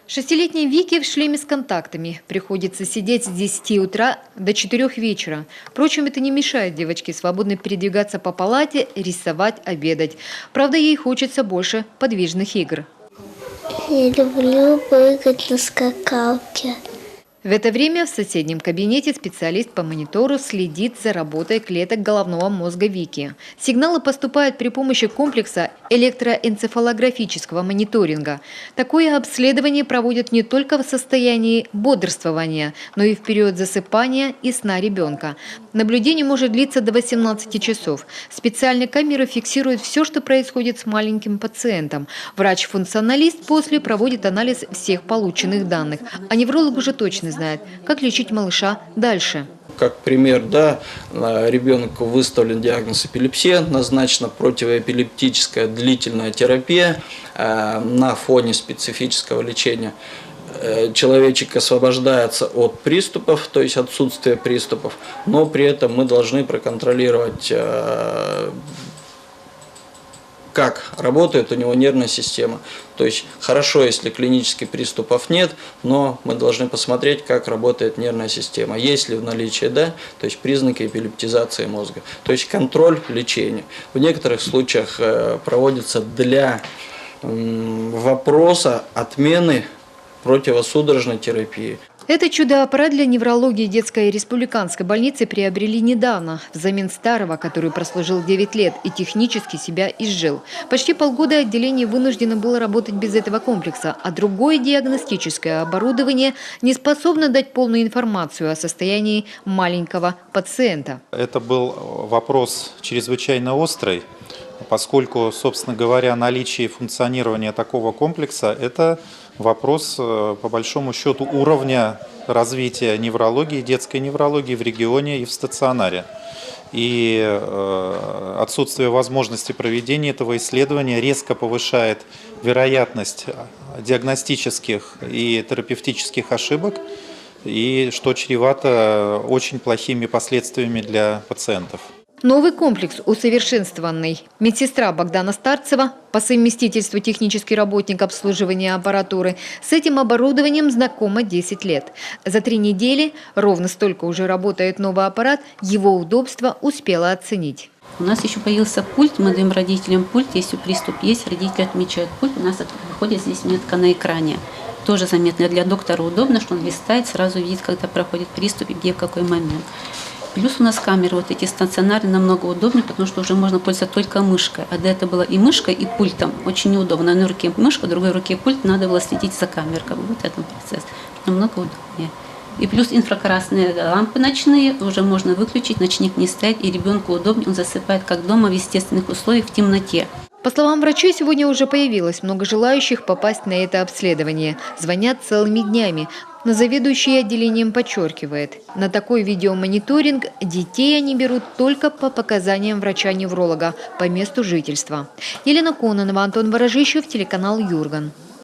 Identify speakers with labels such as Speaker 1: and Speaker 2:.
Speaker 1: Шестилетней Вике в шлеме с контактами приходится сидеть с 10 утра до 4 вечера. Впрочем, это не мешает девочке свободно передвигаться по палате, рисовать, обедать. Правда, ей хочется больше подвижных игр.
Speaker 2: Я люблю прыгать на скакалке.
Speaker 1: В это время в соседнем кабинете специалист по монитору следит за работой клеток головного мозга Вики. Сигналы поступают при помощи комплекса электроэнцефалографического мониторинга. Такое обследование проводят не только в состоянии бодрствования, но и в период засыпания и сна ребенка. Наблюдение может длиться до 18 часов. Специальные камеры фиксируют все, что происходит с маленьким пациентом. Врач-функционалист после проводит анализ всех полученных данных. А невролог уже точно знает, как лечить малыша дальше.
Speaker 3: Как пример, ребенку выставлен диагноз эпилепсия, назначена противоэпилептическая длительная терапия на фоне специфического лечения. Человечек освобождается от приступов, то есть отсутствие приступов, но при этом мы должны проконтролировать, как работает у него нервная система. То есть хорошо, если клинических приступов нет, но мы должны посмотреть, как работает нервная система. Есть ли в наличии, то есть признаки эпилептизации мозга. То есть контроль лечения. В некоторых случаях проводится для вопроса отмены противосудорожной терапии.
Speaker 1: Этот чудо-аппарат для неврологии детской республиканской больницы приобрели недавно, взамен старого, который прослужил 9 лет и технически себя изжил. Почти полгода отделение вынуждено было работать без этого комплекса, а другое диагностическое оборудование не способно дать полную информацию о состоянии маленького пациента.
Speaker 4: Это был вопрос чрезвычайно острый, поскольку, собственно говоря, наличие и функционирование такого комплекса – это вопрос, по большому счету, уровня развития неврологии, детской неврологии в регионе и в стационаре. И отсутствие возможности проведения этого исследования резко повышает вероятность диагностических и терапевтических ошибок, и что чревато очень плохими последствиями для пациентов.
Speaker 1: Новый комплекс усовершенствованный. Медсестра Богдана Старцева, по совместительству технический работник обслуживания аппаратуры, с этим оборудованием знакома 10 лет. За 3 недели, ровно столько уже работает новый аппарат, его удобство успела оценить.
Speaker 5: У нас еще появился пульт, мы даем родителям пульт, если приступ есть, родители отмечают пульт, у нас выходит здесь метка на экране. Тоже заметно для доктора удобно, что он листает, сразу видит, когда проходит приступ и где в какой момент. Плюс у нас камеры вот эти стационарные намного удобнее, потому что уже можно пользоваться только мышкой. А до этого было и мышкой, и пультом. Очень неудобно. На одной руке мышка, в другой руке пульт. Надо было следить за камерой. Как бы вот этот процесс. Намного удобнее. И плюс инфракрасные лампы ночные. Уже можно выключить, ночник не стоит. И ребенку удобнее. Он засыпает как дома в естественных условиях, в темноте.
Speaker 1: По словам врачей, сегодня уже появилось много желающих попасть на это обследование. Звонят целыми днями. Но заведующий отделением подчеркивает, на такой видеомониторинг детей они берут только по показаниям врача-невролога по месту жительства. Елена Кононова, Антон Ворожищев, телеканал Юрган.